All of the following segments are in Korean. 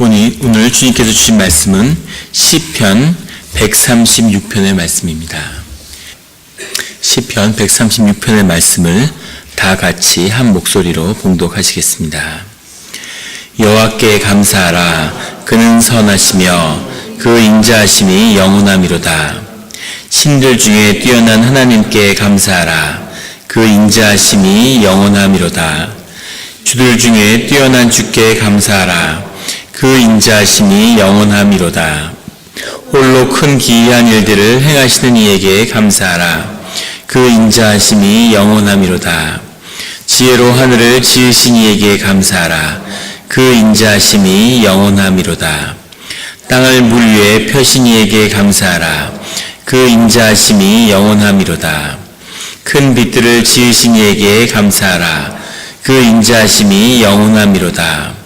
오늘 주님께서 주신 말씀은 시편 136편의 말씀입니다. 시편 136편의 말씀을 다 같이 한 목소리로 봉독하시겠습니다. 여호와께 감사하라. 그는 선하시며 그 인자하심이 영원하미로다. 신들 중에 뛰어난 하나님께 감사하라. 그 인자하심이 영원하미로다. 주들 중에 뛰어난 주께 감사하라. 그 인자하심이 영원하미로다. 홀로 큰 기이한 일들을 행하시는 이에게 감사하라. 그 인자하심이 영원하미로다. 지혜로 하늘을 지으신 이에게 감사하라. 그 인자하심이 영원하미로다. 땅을 물 위에 펴신 이에게 감사하라. 그 인자하심이 영원하미로다. 큰 빛들을 지으신 이에게 감사하라. 그 인자하심이 영원하미로다.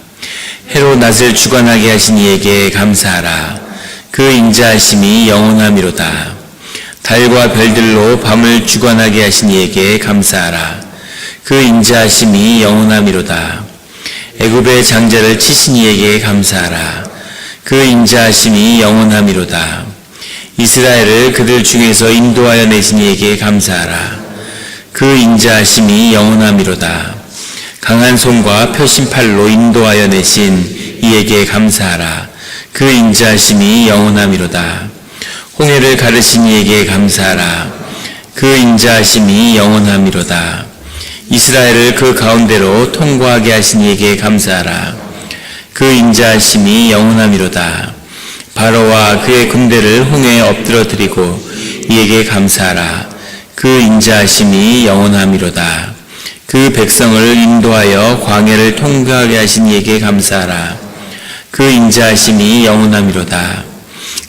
해로 낮을 주관하게 하신 이에게 감사하라. 그 인자하심이 영원하미로다. 달과 별들로 밤을 주관하게 하신 이에게 감사하라. 그 인자하심이 영원하미로다. 애굽의 장자를 치신 이에게 감사하라. 그 인자하심이 영원하미로다. 이스라엘을 그들 중에서 인도하여 내신 이에게 감사하라. 그 인자하심이 영원하미로다. 강한 손과 펴신 팔로 인도하여 내신 이에게 감사하라. 그 인자하심이 영원하미로다. 홍해를 가르신 이에게 감사하라. 그 인자하심이 영원하미로다. 이스라엘을 그 가운데로 통과하게 하신 이에게 감사하라. 그 인자하심이 영원하미로다. 바로와 그의 군대를 홍해에 엎드러뜨리고 이에게 감사하라. 그 인자하심이 영원하미로다. 그 백성을 인도하여 광야를 통과하게 하신 이에게 감사하라. 그 인자하심이 영원하미로다.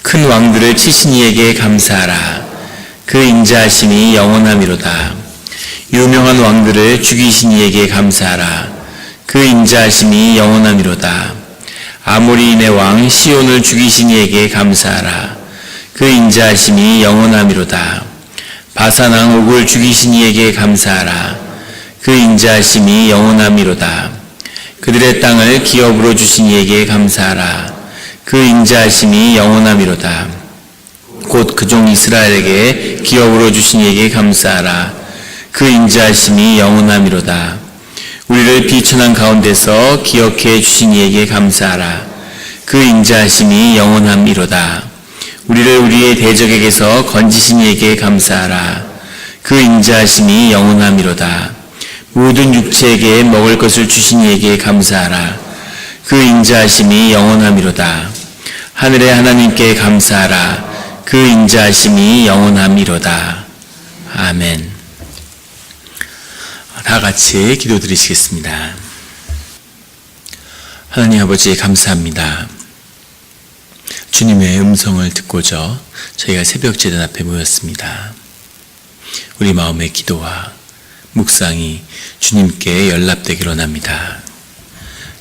큰 왕들을 치신 이에게 감사하라. 그 인자하심이 영원하미로다. 유명한 왕들을 죽이신 이에게 감사하라. 그 인자하심이 영원하미로다. 아모리인의 왕 시온을 죽이신 이에게 감사하라. 그 인자하심이 영원하미로다. 바산 왕 옥을 죽이신 이에게 감사하라. 그 인자하심이 영원하미로다. 그들의 땅을 기업으로 주신 이에게 감사하라. 그 인자하심이 영원하미로다. 곧 그 종 이스라엘에게 기업으로 주신 이에게 감사하라. 그 인자하심이 영원하미로다. 우리를 비천한 가운데서 기억해 주신 이에게 감사하라. 그 인자하심이 영원하미로다. 우리를 우리의 대적에게서 건지신 이에게 감사하라. 그 인자하심이 영원하미로다. 모든 육체에게 먹을 것을 주신 이에게 감사하라. 그 인자하심이 영원하미로다. 하늘의 하나님께 감사하라. 그 인자하심이 영원하미로다. 아멘. 다 같이 기도드리시겠습니다. 하나님 아버지 감사합니다. 주님의 음성을 듣고자 저희가 새벽 제단 앞에 모였습니다. 우리 마음의 기도와 묵상이 주님께 연락되기로 합니다.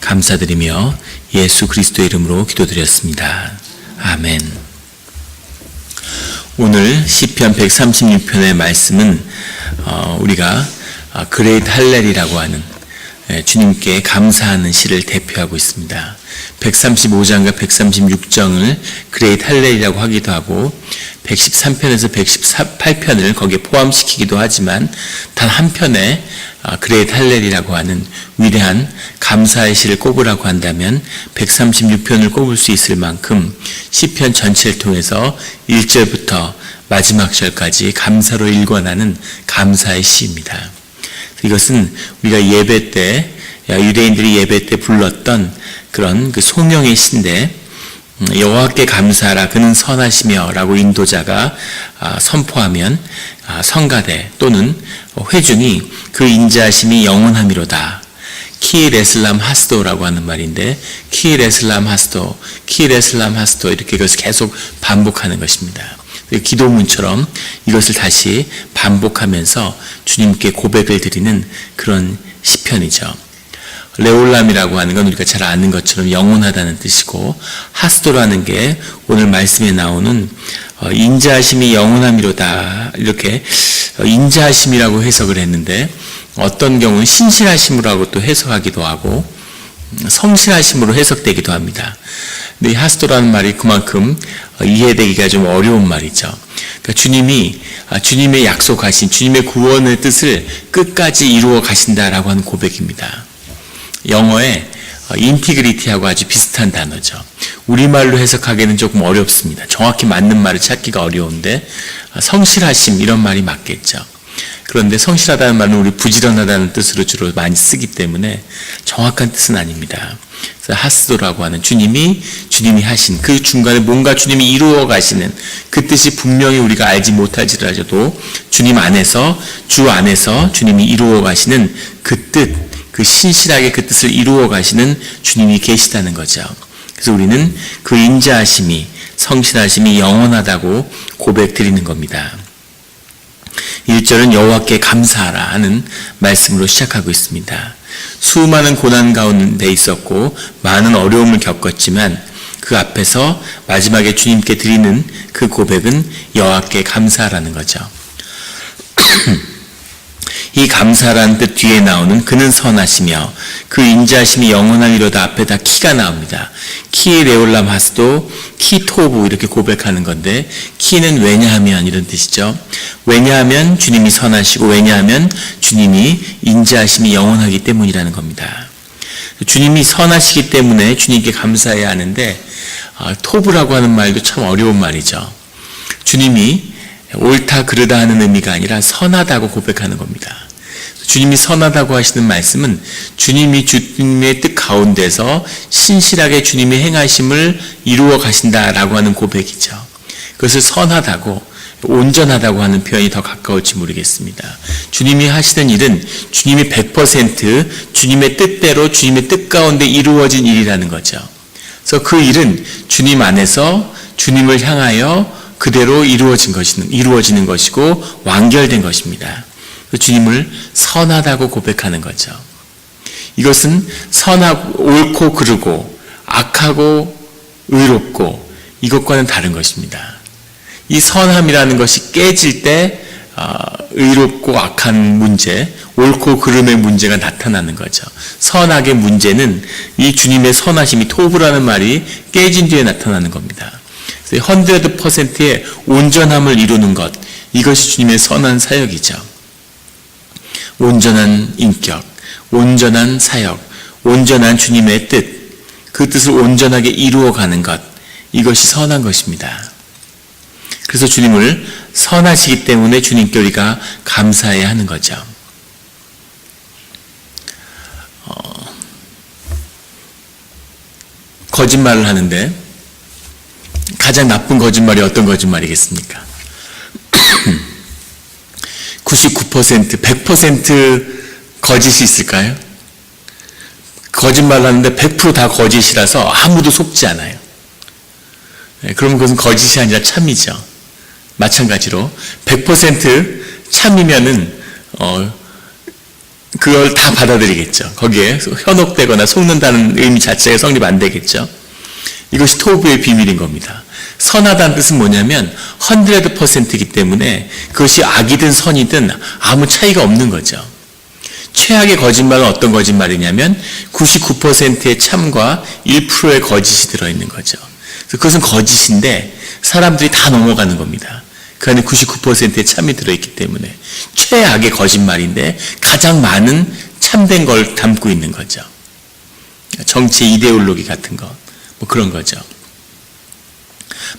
감사드리며 예수 그리스도의 이름으로 기도드렸습니다. 아멘. 오늘 시편 136편의 말씀은 우리가 그레이트 할렐이라고 하는 주님께 감사하는 시를 대표하고 있습니다. 135장과 136장을 그레이트 할렐이라고 하기도 하고 113편에서 118편을 거기에 포함시키기도 하지만 단 한 편에 그레이트 할렐이라고 하는 위대한 감사의 시를 꼽으라고 한다면 136편을 꼽을 수 있을 만큼 시편 전체를 통해서 1절부터 마지막 절까지 감사로 일관하는 감사의 시입니다. 이것은 우리가 예배 때, 유대인들이 예배 때 불렀던 그런 그 송영의 시인데, 여호와께 감사하라. 그는 선하시며 라고 인도자가 선포하면 성가대 또는 회중이 그 인자하심이 영원하미로다. 키레슬람 하스도라고 하는 말인데, 키레슬람 하스도, 키레슬람 하스도 이렇게 이것을 계속 반복하는 것입니다. 기도문처럼 이것을 다시 반복하면서 주님께 고백을 드리는 그런 시편이죠. 레올람이라고 하는 건 우리가 잘 아는 것처럼 영원하다는 뜻이고, 하스도라는 게 오늘 말씀에 나오는 인자하심이 영원함이로다, 이렇게 인자하심이라고 해석을 했는데 어떤 경우는 신실하심이라고 또 해석하기도 하고, 성실하심으로 해석되기도 합니다. 근데 이 하스도라는 말이 그만큼 이해되기가 좀 어려운 말이죠. 그러니까 주님이 주님의 약속하신 주님의 구원의 뜻을 끝까지 이루어 가신다라고 하는 고백입니다. 영어에 인티그리티하고 아주 비슷한 단어죠. 우리말로 해석하기는 조금 어렵습니다. 정확히 맞는 말을 찾기가 어려운데 성실하심 이런 말이 맞겠죠. 그런데 성실하다는 말은 우리 부지런하다는 뜻으로 주로 많이 쓰기 때문에 정확한 뜻은 아닙니다. 그래서 하스도라고 하는 주님이 하신 그 중간에 뭔가 주님이 이루어 가시는 그 뜻이 분명히 우리가 알지 못할지라도 주님 안에서 주 안에서 주님이 이루어 가시는 그 뜻, 그 신실하게 그 뜻을 이루어 가시는 주님이 계시다는 거죠. 그래서 우리는 그 인자하심이 성실하심이 영원하다고 고백드리는 겁니다. 1절은 여호와께 감사하라 하는 말씀으로 시작하고 있습니다. 수많은 고난 가운데 있었고 많은 어려움을 겪었지만 그 앞에서 마지막에 주님께 드리는 그 고백은 여호와께 감사하라는 거죠. 이 감사라는 뜻 뒤에 나오는 그는 선하시며 그 인자하심이 영원하리로다 앞에다 키가 나옵니다. 키 레올람 하스도 키 토부 이렇게 고백하는 건데 키는 왜냐하면 이런 뜻이죠. 왜냐하면 주님이 선하시고 왜냐하면 주님이 인자하심이 영원하기 때문이라는 겁니다. 주님이 선하시기 때문에 주님께 감사해야 하는데 토부라고 하는 말도 참 어려운 말이죠. 주님이 옳다 그르다 하는 의미가 아니라 선하다고 고백하는 겁니다. 주님이 선하다고 하시는 말씀은 주님이 주님의 뜻 가운데서 신실하게 주님의 행하심을 이루어 가신다라고 하는 고백이죠. 그것을 선하다고 온전하다고 하는 표현이 더 가까울지 모르겠습니다. 주님이 하시는 일은 주님이 100% 주님의 뜻대로 주님의 뜻 가운데 이루어진 일이라는 거죠. 그래서 그 일은 주님 안에서 주님을 향하여 그대로 이루어지는 것이고 완결된 것입니다. 주님을 선하다고 고백하는 거죠. 이것은 선하고 옳고 그르고 악하고 의롭고 이것과는 다른 것입니다. 이 선함이라는 것이 깨질 때 의롭고 악한 문제, 옳고 그름의 문제가 나타나는 거죠. 선악의 문제는 이 주님의 선하심이 토부라는 말이 깨진 뒤에 나타나는 겁니다. 100%의 온전함을 이루는 것, 이것이 주님의 선한 사역이죠. 온전한 인격, 온전한 사역, 온전한 주님의 뜻, 그 뜻을 온전하게 이루어가는 것, 이것이 선한 것입니다. 그래서 주님을 선하시기 때문에 주님께 우리가 감사해야 하는 거죠. 거짓말을 하는데 가장 나쁜 거짓말이 어떤 거짓말이겠습니까? 99%, 100% 거짓이 있을까요? 거짓말을 하는데 100% 다 거짓이라서 아무도 속지 않아요. 그러면 그것은 거짓이 아니라 참이죠. 마찬가지로 100% 참이면은 그걸 다 받아들이겠죠. 거기에 현혹되거나 속는다는 의미 자체가 성립 안 되겠죠. 이것이 토부의 비밀인 겁니다. 선하다는 뜻은 뭐냐면 100%이기 때문에 그것이 악이든 선이든 아무 차이가 없는 거죠. 최악의 거짓말은 어떤 거짓말이냐면 99%의 참과 1%의 거짓이 들어있는 거죠. 그래서 그것은 거짓인데 사람들이 다 넘어가는 겁니다. 그 안에 99%의 참이 들어있기 때문에 최악의 거짓말인데 가장 많은 참된 걸 담고 있는 거죠. 정치 이데올로기 같은 거, 뭐 그런 거죠.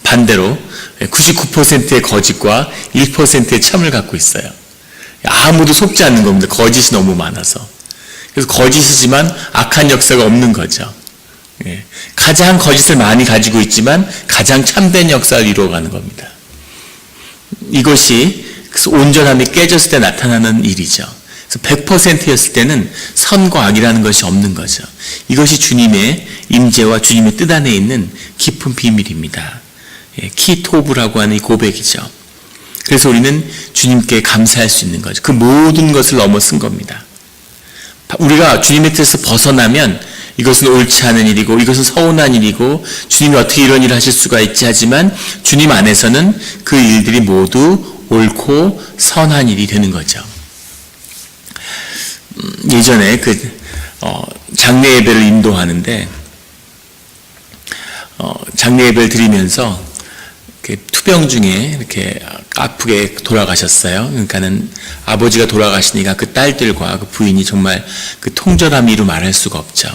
반대로 99%의 거짓과 1%의 참을 갖고 있어요. 아무도 속지 않는 겁니다. 거짓이 너무 많아서. 그래서 거짓이지만 악한 역사가 없는 거죠. 가장 거짓을 많이 가지고 있지만 가장 참된 역사를 이루어가는 겁니다. 이것이 온전함이 깨졌을 때 나타나는 일이죠. 그래서 100%였을 때는 선과 악이라는 것이 없는 거죠. 이것이 주님의 임재와 주님의 뜻 안에 있는 깊은 비밀입니다. 키토브라고 하는 이 고백이죠. 그래서 우리는 주님께 감사할 수 있는 거죠. 그 모든 것을 넘어선 겁니다. 우리가 주님의 뜻에서 벗어나면 이것은 옳지 않은 일이고 이것은 서운한 일이고 주님이 어떻게 이런 일을 하실 수가 있지 하지만 주님 안에서는 그 일들이 모두 옳고 선한 일이 되는 거죠. 예전에 장례 예배를 인도하는데 장례 예배를 드리면서 투병 중에 이렇게 아프게 돌아가셨어요. 그러니까는 아버지가 돌아가시니까 그 딸들과 그 부인이 정말 그 통절함 이루 말할 수가 없죠.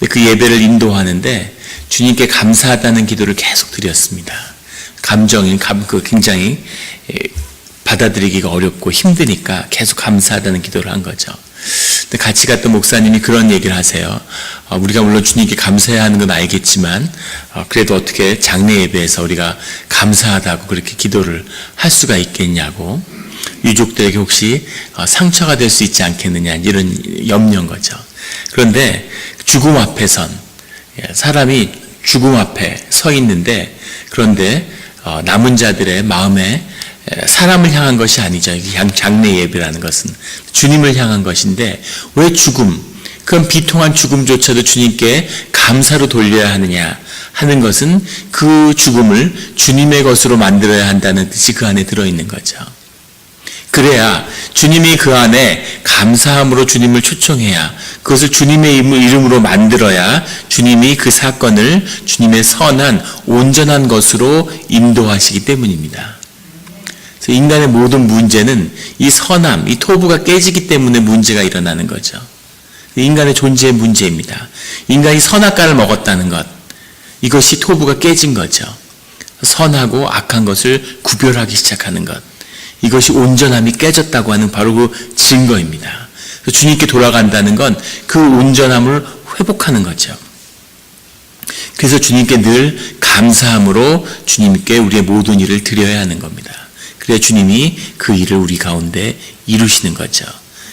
그 예배를 인도하는데 주님께 감사하다는 기도를 계속 드렸습니다. 감정이 굉장히 받아들이기가 어렵고 힘드니까 계속 감사하다는 기도를 한 거죠. 근데 같이 갔던 목사님이 그런 얘기를 하세요. 우리가 물론 주님께 감사해야 하는 건 알겠지만 그래도 어떻게 장례 예배에서 우리가 감사하다고 그렇게 기도를 할 수가 있겠냐고, 유족들에게 혹시 상처가 될 수 있지 않겠느냐, 이런 염려인 거죠. 그런데 죽음 앞에선, 사람이 죽음 앞에 서 있는데, 그런데 남은 자들의 마음에 사람을 향한 것이 아니죠. 장례 예배라는 것은 주님을 향한 것인데, 왜 죽음, 그런 비통한 죽음조차도 주님께 감사로 돌려야 하느냐 하는 것은 그 죽음을 주님의 것으로 만들어야 한다는 뜻이 그 안에 들어있는 거죠. 그래야 주님이 그 안에 감사함으로 주님을 초청해야, 그것을 주님의 이름으로 만들어야 주님이 그 사건을 주님의 선한 온전한 것으로 인도하시기 때문입니다. 그래서 인간의 모든 문제는 이 선함, 이 토부가 깨지기 때문에 문제가 일어나는 거죠. 인간의 존재의 문제입니다. 인간이 선악과를 먹었다는 것, 이것이 토부가 깨진 거죠. 선하고 악한 것을 구별하기 시작하는 것, 이것이 온전함이 깨졌다고 하는 바로 그 증거입니다. 주님께 돌아간다는 건 그 온전함을 회복하는 거죠. 그래서 주님께 늘 감사함으로 주님께 우리의 모든 일을 드려야 하는 겁니다. 그래야 주님이 그 일을 우리 가운데 이루시는 거죠.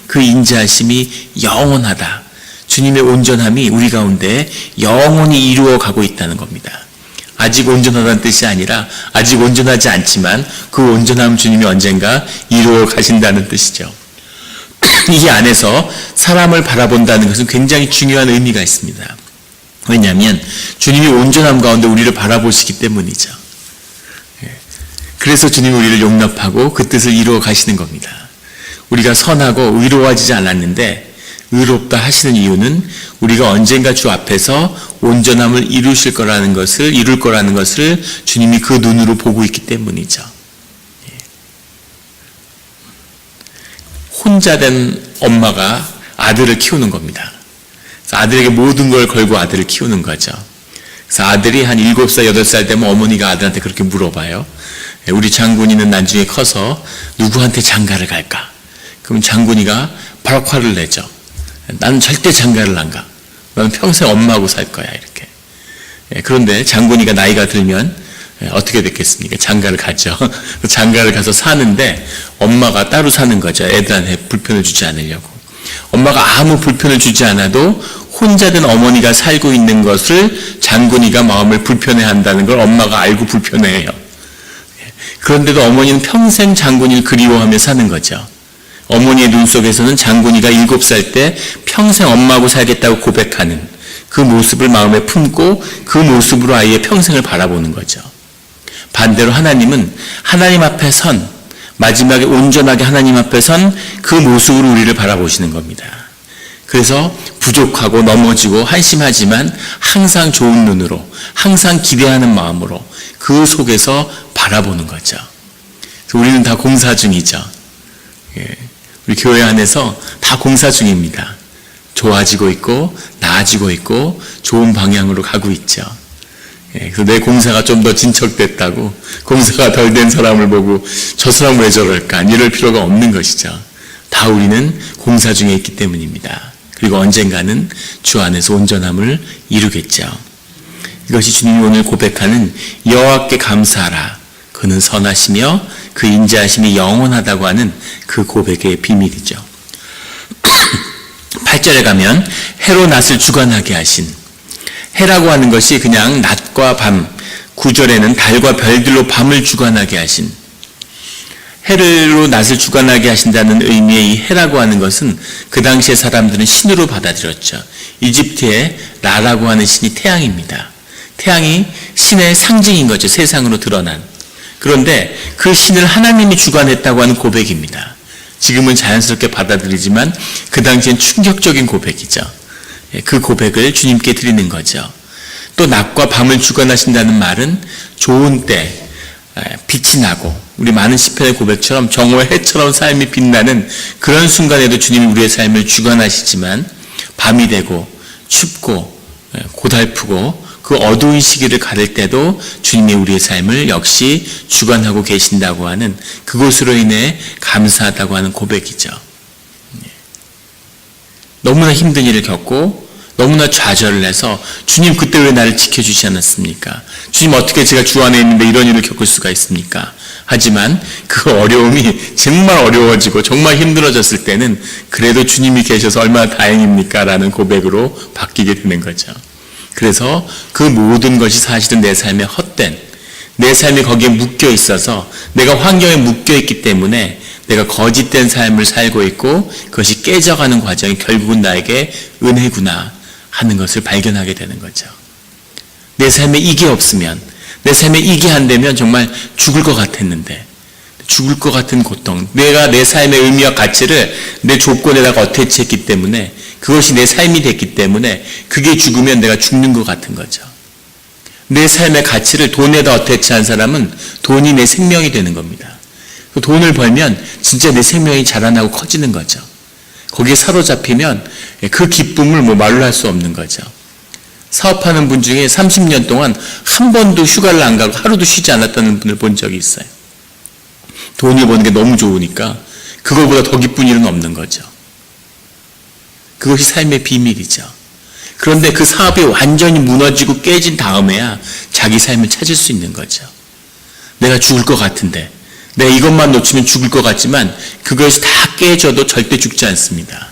그 인자하심이 영원하다. 주님의 온전함이 우리 가운데 영원히 이루어가고 있다는 겁니다. 아직 온전하다는 뜻이 아니라 아직 온전하지 않지만 그 온전함 주님이 언젠가 이루어 가신다는 뜻이죠. 이 안에서 사람을 바라본다는 것은 굉장히 중요한 의미가 있습니다. 왜냐하면 주님이 온전함 가운데 우리를 바라보시기 때문이죠. 그래서 주님이 우리를 용납하고 그 뜻을 이루어 가시는 겁니다. 우리가 선하고 의로워지지 않았는데 의롭다 하시는 이유는 우리가 언젠가 주 앞에서 온전함을 이룰 거라는 것을 주님이 그 눈으로 보고 있기 때문이죠. 혼자 된 엄마가 아들을 키우는 겁니다. 그래서 아들에게 모든 걸 걸고 아들을 키우는 거죠. 그래서 아들이 한 7살, 8살 되면 어머니가 아들한테 그렇게 물어봐요. 우리 장군이는 나중에 커서 누구한테 장가를 갈까? 그럼 장군이가 바로 화를 내죠. 나는 절대 장가를 안 가. 나는 평생 엄마하고 살 거야, 이렇게. 그런데 장군이가 나이가 들면 어떻게 됐겠습니까? 장가를 가죠. 장가를 가서 사는데 엄마가 따로 사는 거죠. 애들한테 불편을 주지 않으려고. 엄마가 아무 불편을 주지 않아도 혼자 된 어머니가 살고 있는 것을 장군이가 마음을 불편해한다는 걸 엄마가 알고 불편해해요. 그런데도 어머니는 평생 장군이를 그리워하며 사는 거죠. 어머니의 눈 속에서는 장군이가 7살 때 평생 엄마하고 살겠다고 고백하는 그 모습을 마음에 품고 그 모습으로 아이의 평생을 바라보는 거죠. 반대로 하나님은 하나님 앞에 선, 마지막에 온전하게 하나님 앞에 선 그 모습으로 우리를 바라보시는 겁니다. 그래서 부족하고 넘어지고 한심하지만 항상 좋은 눈으로, 항상 기대하는 마음으로 그 속에서 바라보는 거죠. 우리는 다 공사 중이죠. 우리 교회 안에서 다 공사 중입니다. 좋아지고 있고 나아지고 있고 좋은 방향으로 가고 있죠. 그래서 내 공사가 좀 더 진척됐다고 공사가 덜 된 사람을 보고 저 사람 왜 저럴까 이럴 필요가 없는 것이죠. 다 우리는 공사 중에 있기 때문입니다. 그리고 언젠가는 주 안에서 온전함을 이루겠죠. 이것이 주님이 오늘 고백하는 여호와께 감사하라. 그는 선하시며 그 인자하심이 영원하다고 하는 그 고백의 비밀이죠. 8절에 가면 해로 낮을 주관하게 하신, 해라고 하는 것이 그냥 낮과 밤, 9절에는 달과 별들로 밤을 주관하게 하신, 해로 낮을 주관하게 하신다는 의미의 이 해라고 하는 것은 그 당시의 사람들은 신으로 받아들였죠. 이집트의 라라고 하는 신이 태양입니다. 태양이 신의 상징인 거죠. 세상으로 드러난. 그런데 그 신을 하나님이 주관했다고 하는 고백입니다. 지금은 자연스럽게 받아들이지만 그 당시엔 충격적인 고백이죠. 그 고백을 주님께 드리는 거죠. 또 낮과 밤을 주관하신다는 말은 좋은 때 빛이 나고 우리 많은 시편의 고백처럼 정오의 해처럼 삶이 빛나는 그런 순간에도 주님이 우리의 삶을 주관하시지만 밤이 되고 춥고 고달프고 그 어두운 시기를 가를 때도 주님이 우리의 삶을 역시 주관하고 계신다고 하는 그것으로 인해 감사하다고 하는 고백이죠. 너무나 힘든 일을 겪고 너무나 좌절을 해서 주님 그때 왜 나를 지켜주지 않았습니까? 주님 어떻게 제가 주 안에 있는데 이런 일을 겪을 수가 있습니까? 하지만 그 어려움이 정말 어려워지고 정말 힘들어졌을 때는 그래도 주님이 계셔서 얼마나 다행입니까? 라는 고백으로 바뀌게 되는 거죠. 그래서 그 모든 것이 사실은 내 삶의 헛된, 내 삶이 거기에 묶여 있어서 내가 환경에 묶여 있기 때문에 내가 거짓된 삶을 살고 있고 그것이 깨져가는 과정이 결국은 나에게 은혜구나 하는 것을 발견하게 되는 거죠. 내 삶에 이게 없으면, 내 삶에 이게 안 되면 정말 죽을 것 같았는데, 죽을 것 같은 고통, 내가 내 삶의 의미와 가치를 내 조건에다가 어태치했기 때문에 그것이 내 삶이 됐기 때문에 그게 죽으면 내가 죽는 것 같은 거죠. 내 삶의 가치를 돈에다 어태치한 사람은 돈이 내 생명이 되는 겁니다. 돈을 벌면 진짜 내 생명이 자라나고 커지는 거죠. 거기에 사로잡히면 그 기쁨을 말로 할 수 없는 거죠. 사업하는 분 중에 30년 동안 한 번도 휴가를 안 가고 하루도 쉬지 않았다는 분을 본 적이 있어요. 돈을 버는 게 너무 좋으니까 그거보다 더 기쁜 일은 없는 거죠. 그것이 삶의 비밀이죠. 그런데 그 사업이 완전히 무너지고 깨진 다음에야 자기 삶을 찾을 수 있는 거죠. 내가 죽을 것 같은데, 내가 이것만 놓치면 죽을 것 같지만 그것이 다 깨져도 절대 죽지 않습니다.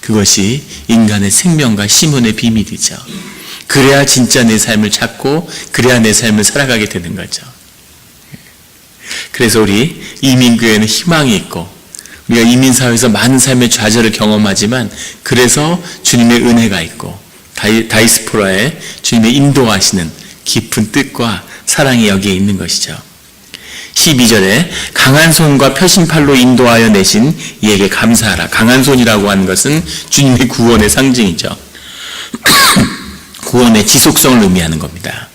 그것이 인간의 생명과 시몬의 비밀이죠. 그래야 진짜 내 삶을 찾고 그래야 내 삶을 살아가게 되는 거죠. 그래서 우리 이민교회는 희망이 있고 우리가 이민사회에서 많은 삶의 좌절을 경험하지만 그래서 주님의 은혜가 있고 다이스포라에 주님의 인도하시는 깊은 뜻과 사랑이 여기에 있는 것이죠. 12절에 강한 손과 펴신팔로 인도하여 내신 이에게 감사하라. 강한 손이라고 하는 것은 주님의 구원의 상징이죠. 구원의 지속성을 의미하는 겁니다.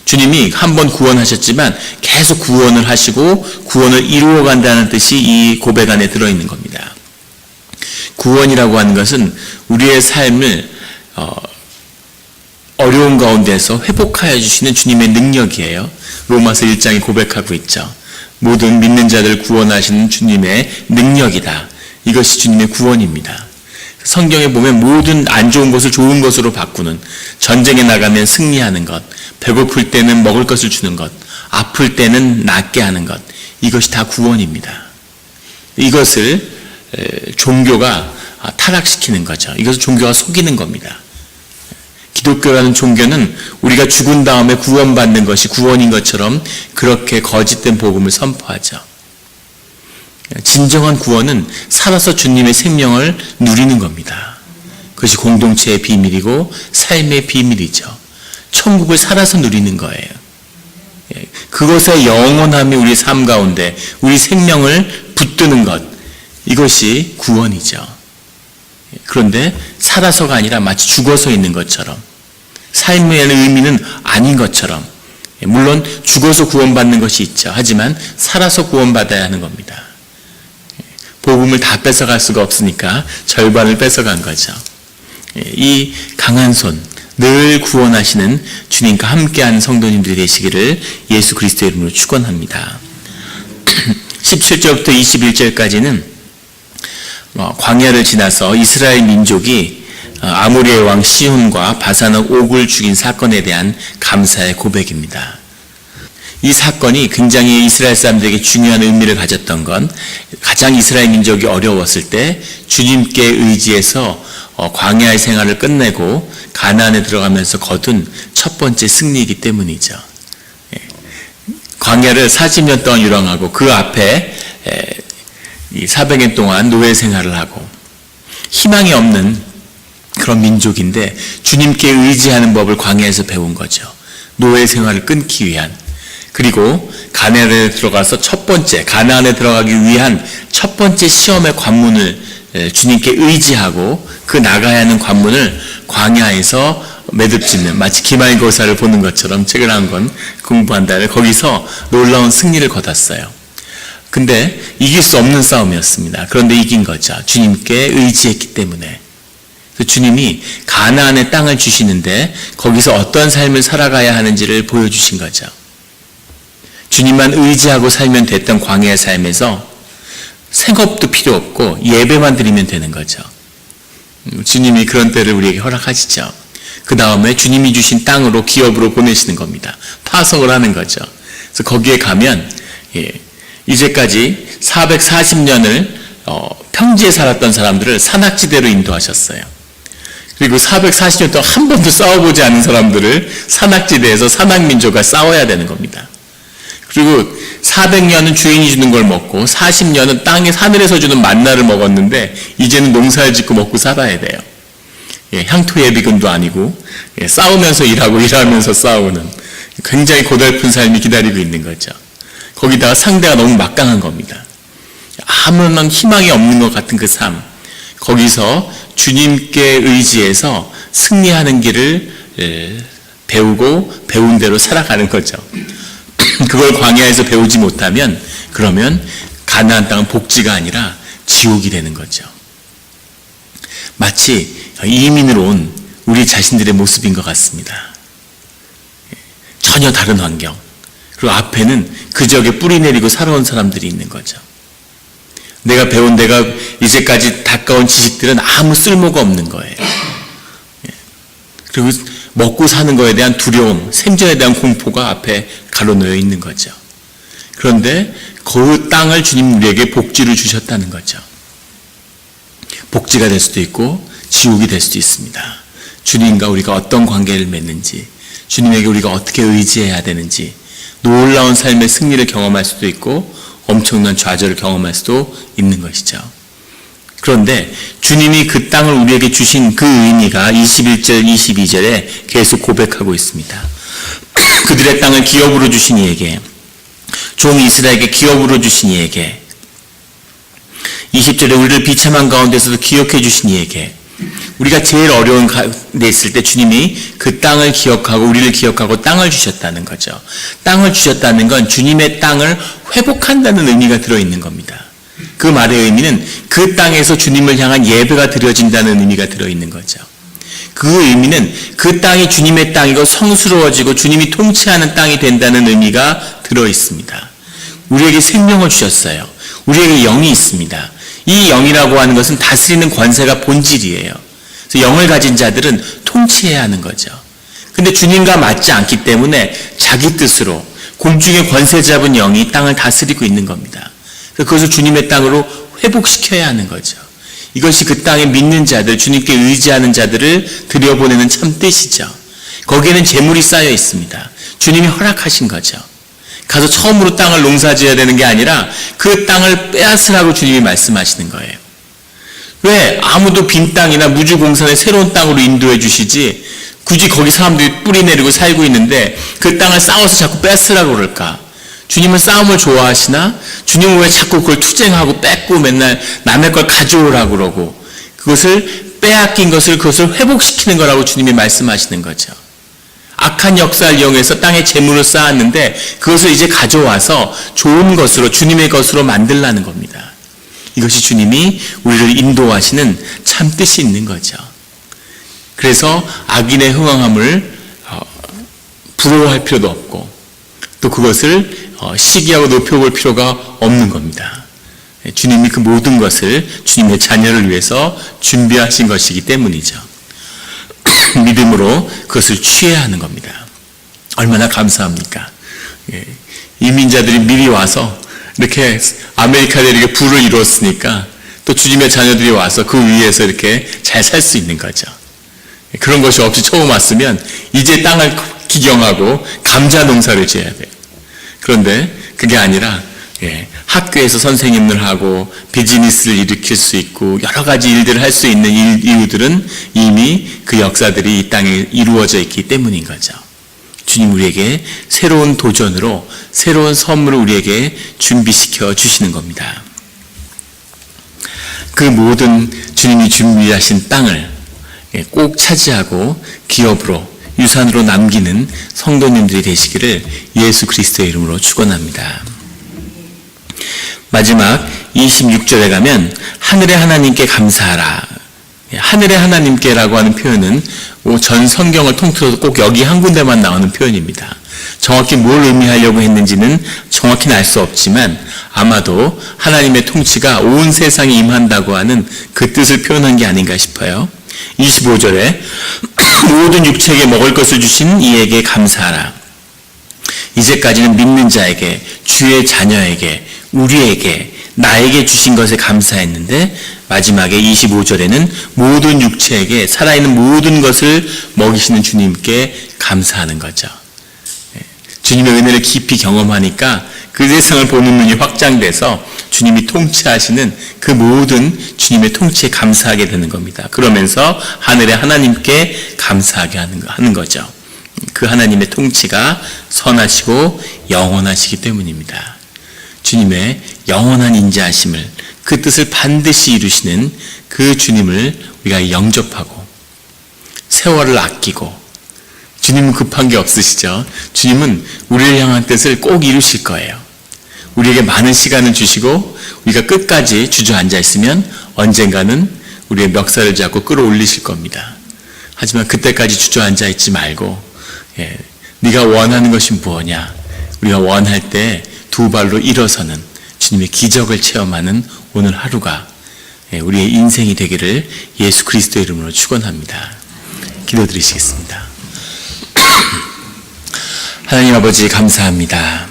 주님이 한번 구원하셨지만 계속 구원을 하시고 구원을 이루어간다는 뜻이 이 고백 안에 들어있는 겁니다. 구원이라고 하는 것은 우리의 삶을 어려운 가운데서 회복하여 주시는 주님의 능력이에요. 로마서 1장이 고백하고 있죠. 모든 믿는 자들 구원하시는 주님의 능력이다. 이것이 주님의 구원입니다. 성경에 보면 모든 안 좋은 것을 좋은 것으로 바꾸는, 전쟁에 나가면 승리하는 것, 배고플 때는 먹을 것을 주는 것, 아플 때는 낫게 하는 것, 이것이 다 구원입니다. 이것을 종교가 타락시키는 거죠. 이것을 종교가 속이는 겁니다. 기독교라는 종교는 우리가 죽은 다음에 구원받는 것이 구원인 것처럼 그렇게 거짓된 복음을 선포하죠. 진정한 구원은 살아서 주님의 생명을 누리는 겁니다. 그것이 공동체의 비밀이고 삶의 비밀이죠. 천국을 살아서 누리는 거예요. 그것의 영원함이 우리 삶 가운데 우리 생명을 붙드는 것, 이것이 구원이죠. 그런데 살아서가 아니라 마치 죽어서 있는 것처럼, 삶의 의미는 아닌 것처럼, 물론 죽어서 구원받는 것이 있죠. 하지만 살아서 구원받아야 하는 겁니다. 복음을 다 뺏어갈 수가 없으니까 절반을 뺏어간 거죠. 이 강한 손, 늘 구원하시는 주님과 함께하는 성도님들이 되시기를 예수 그리스도의 이름으로 축원합니다. 17절부터 21절까지는 광야를 지나서 이스라엘 민족이 아모리의 왕 시혼과 바산의 옥을 죽인 사건에 대한 감사의 고백입니다. 이 사건이 굉장히 이스라엘 사람들에게 중요한 의미를 가졌던 건 가장 이스라엘 민족이 어려웠을 때 주님께 의지해서 광야의 생활을 끝내고 가나안에 들어가면서 거둔 첫 번째 승리이기 때문이죠. 광야를 40년 동안 유랑하고 그 앞에 400년 동안 노예 생활을 하고 희망이 없는 그런 민족인데 주님께 의지하는 법을 광야에서 배운 거죠. 노예 생활을 끊기 위한, 그리고 가나안에 들어가서 가나안에 들어가기 위한 첫 번째 시험의 관문을 주님께 의지하고 그 나가야 하는 관문을 광야에서 매듭짓는, 마치 기말고사를 보는 것처럼 책을 한 권 공부한 다음에 거기서 놀라운 승리를 거뒀어요. 근데 이길 수 없는 싸움이었습니다. 그런데 이긴 거죠. 주님께 의지했기 때문에. 주님이 가나안의 땅을 주시는데 거기서 어떤 삶을 살아가야 하는지를 보여주신 거죠. 주님만 의지하고 살면 됐던 광야의 삶에서 생업도 필요 없고 예배만 드리면 되는 거죠. 주님이 그런 때를 우리에게 허락하시죠. 그 다음에 주님이 주신 땅으로 기업으로 보내시는 겁니다. 파송을 하는 거죠. 그래서 거기에 가면 이제까지 440년을 평지에 살았던 사람들을 산악지대로 인도하셨어요. 그리고 440년 동안 한 번도 싸워보지 않은 사람들을 산악지대에서 산악민족과 싸워야 되는 겁니다. 그리고 400년은 주인이 주는 걸 먹고 40년은 땅에 하늘에서 주는 만나를 먹었는데 이제는 농사를 짓고 먹고 살아야 돼요. 향토 예비군도 아니고 싸우면서 일하면서 싸우는 굉장히 고달픈 삶이 기다리고 있는 거죠. 거기다가 상대가 너무 막강한 겁니다. 아무런 희망이 없는 것 같은 그 삶, 거기서 주님께 의지해서 승리하는 길을 배우고 배운 대로 살아가는 거죠. 그걸 광야에서 배우지 못하면 그러면 가나안 땅은 복지가 아니라 지옥이 되는 거죠. 마치 이민으로 온 우리 자신들의 모습인 것 같습니다. 전혀 다른 환경, 그리고 앞에는 그 지역에 뿌리 내리고 살아온 사람들이 있는 거죠. 내가 이제까지 닦아온 지식들은 아무 쓸모가 없는 거예요. 그리고 먹고 사는 거에 대한 두려움, 생존에 대한 공포가 앞에 가로놓여 있는 거죠. 그런데 그 땅을 주님 우리에게 복지를 주셨다는 거죠. 복지가 될 수도 있고 지옥이 될 수도 있습니다. 주님과 우리가 어떤 관계를 맺는지, 주님에게 우리가 어떻게 의지해야 되는지, 놀라운 삶의 승리를 경험할 수도 있고 엄청난 좌절을 경험할 수도 있는 것이죠. 그런데 주님이 그 땅을 우리에게 주신 그 의미가 21절, 22절에 계속 고백하고 있습니다. 그들의 땅을 기업으로 주신 이에게, 종 이스라엘에게 기업으로 주신 이에게, 20절에 우리를 비참한 가운데서도 기억해 주신 이에게, 우리가 제일 어려운 가운데 있을 때 주님이 그 땅을 기억하고 우리를 기억하고 땅을 주셨다는 거죠. 땅을 주셨다는 건 주님의 땅을 회복한다는 의미가 들어있는 겁니다. 그 말의 의미는 그 땅에서 주님을 향한 예배가 드려진다는 의미가 들어있는 거죠. 그 의미는 그 땅이 주님의 땅이고 성스러워지고 주님이 통치하는 땅이 된다는 의미가 들어있습니다. 우리에게 생명을 주셨어요. 우리에게 영이 있습니다. 이 영이라고 하는 것은 다스리는 권세가 본질이에요. 그래서 영을 가진 자들은 통치해야 하는 거죠. 근데 주님과 맞지 않기 때문에 자기 뜻으로 공중의 권세 잡은 영이 땅을 다스리고 있는 겁니다. 그래서 그것을 주님의 땅으로 회복시켜야 하는 거죠. 이것이 그 땅에 믿는 자들, 주님께 의지하는 자들을 들여보내는 참 뜻이죠. 거기에는 재물이 쌓여 있습니다. 주님이 허락하신 거죠. 가서 처음으로 땅을 농사지어야 되는 게 아니라 그 땅을 빼앗으라고 주님이 말씀하시는 거예요. 왜 아무도 빈 땅이나 무주공산의 새로운 땅으로 인도해 주시지 굳이 거기 사람들이 뿌리 내리고 살고 있는데 그 땅을 싸워서 자꾸 뺏으라고 그럴까? 주님은 싸움을 좋아하시나? 주님은 왜 자꾸 그걸 투쟁하고 뺏고 맨날 남의 걸 가져오라고 그러고 그것을 빼앗긴 것을 그것을 회복시키는 거라고 주님이 말씀하시는 거죠. 악한 역사를 이용해서 땅에 재물을 쌓았는데 그것을 이제 가져와서 좋은 것으로 주님의 것으로 만들라는 겁니다. 이것이 주님이 우리를 인도하시는 참 뜻이 있는 거죠. 그래서 악인의 흥황함을 부러워할 필요도 없고 또 그것을 시기하고 높여볼 필요가 없는 겁니다. 주님이 그 모든 것을 주님의 자녀를 위해서 준비하신 것이기 때문이죠. 믿음으로 그것을 취해야 하는 겁니다. 얼마나 감사합니까? 이민자들이 미리 와서 이렇게 아메리카에 이렇게 부를 이루었으니까 또 주님의 자녀들이 와서 그 위에서 이렇게 잘 살 수 있는 거죠. 그런 것이 없이 처음 왔으면 이제 땅을 기경하고 감자 농사를 지어야 돼요. 그런데 그게 아니라 학교에서 선생님을 하고 비즈니스를 일으킬 수 있고 여러 가지 일들을 할 수 있는 이유들은 이미 그 역사들이 이 땅에 이루어져 있기 때문인 거죠. 주님 우리에게 새로운 도전으로 새로운 선물을 우리에게 준비시켜 주시는 겁니다. 그 모든 주님이 준비하신 땅을 꼭 차지하고 기업으로 유산으로 남기는 성도님들이 되시기를 예수 그리스도의 이름으로 축원합니다. 마지막 26절에 가면 하늘의 하나님께 감사하라. 하늘의 하나님께라고 하는 표현은 전 성경을 통틀어서 꼭 여기 한 군데만 나오는 표현입니다. 정확히 뭘 의미하려고 했는지는 정확히는 알 수 없지만 아마도 하나님의 통치가 온 세상에 임한다고 하는 그 뜻을 표현한 게 아닌가 싶어요. 25절에 모든 육체에게 먹을 것을 주신 이에게 감사하라. 이제까지는 믿는 자에게, 주의 자녀에게, 우리에게, 나에게 주신 것에 감사했는데 마지막에 25절에는 모든 육체에게 살아있는 모든 것을 먹이시는 주님께 감사하는 거죠. 주님의 은혜를 깊이 경험하니까 그 세상을 보는 눈이 확장돼서 주님이 통치하시는 그 모든 주님의 통치에 감사하게 되는 겁니다. 그러면서 하늘의 하나님께 감사하게 하는 거죠. 그 하나님의 통치가 선하시고 영원하시기 때문입니다. 주님의 영원한 인자하심을, 그 뜻을 반드시 이루시는 그 주님을 우리가 영접하고 세월을 아끼고, 주님은 급한 게 없으시죠. 주님은 우리를 향한 뜻을 꼭 이루실 거예요. 우리에게 많은 시간을 주시고 우리가 끝까지 주저앉아 있으면 언젠가는 우리의 멱살을 잡고 끌어올리실 겁니다. 하지만 그때까지 주저앉아 있지 말고 네가 원하는 것이 무엇냐, 우리가 원할 때 두 발로 일어서는 주님의 기적을 체험하는 오늘 하루가 우리의 인생이 되기를 예수 그리스도의 이름으로 축원합니다. 기도드리시겠습니다. 하나님 아버지 감사합니다.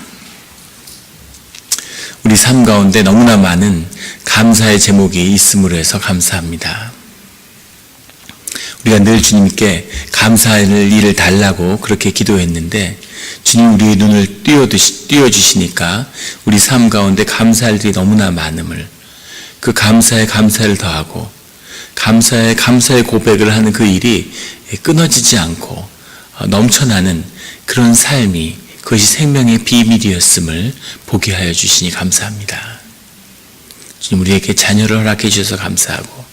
우리 삶 가운데 너무나 많은 감사의 제목이 있음으로 해서 감사합니다. 우리가 늘 주님께 감사할 일을 달라고 그렇게 기도했는데 주님 우리의 눈을 띄워주시니까 우리 삶 가운데 감사할 일이 너무나 많음을, 그 감사에 감사를 더하고 감사에 감사의 고백을 하는 그 일이 끊어지지 않고 넘쳐나는 그런 삶이, 그것이 생명의 비밀이었음을 보게 하여 주시니 감사합니다. 주님 우리에게 자녀를 허락해 주셔서 감사하고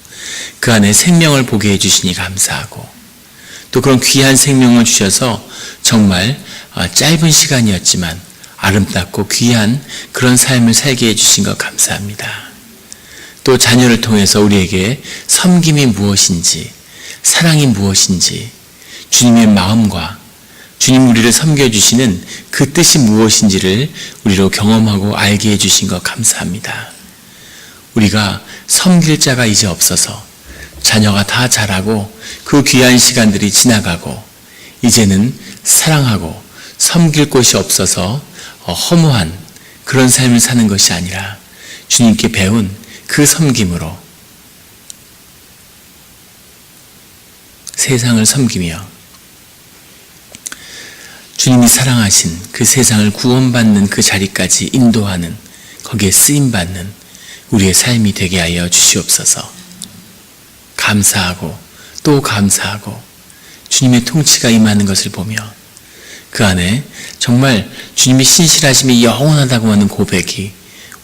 그 안에 생명을 보게 해 주시니 감사하고 또 그런 귀한 생명을 주셔서 정말 짧은 시간이었지만 아름답고 귀한 그런 삶을 살게 해 주신 것 감사합니다. 또 자녀를 통해서 우리에게 섬김이 무엇인지, 사랑이 무엇인지, 주님의 마음과 주님 우리를 섬겨주시는 그 뜻이 무엇인지를 우리로 경험하고 알게 해주신 것 감사합니다. 우리가 섬길 자가 이제 없어서 자녀가 다 자라고 그 귀한 시간들이 지나가고 이제는 사랑하고 섬길 곳이 없어서 허무한 그런 삶을 사는 것이 아니라 주님께 배운 그 섬김으로 세상을 섬기며 주님이 사랑하신 그 세상을 구원받는 그 자리까지 인도하는, 거기에 쓰임받는 우리의 삶이 되게 하여 주시옵소서. 감사하고 또 감사하고 주님의 통치가 임하는 것을 보며 그 안에 정말 주님의 신실하심이 영원하다고 하는 고백이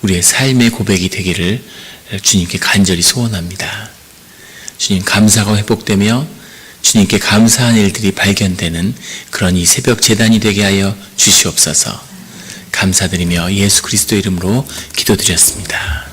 우리의 삶의 고백이 되기를 주님께 간절히 소원합니다. 주님 감사가 회복되며 주님께 감사한 일들이 발견되는 그런 이 새벽 제단이 되게 하여 주시옵소서. 감사드리며 예수 그리스도 이름으로 기도드렸습니다.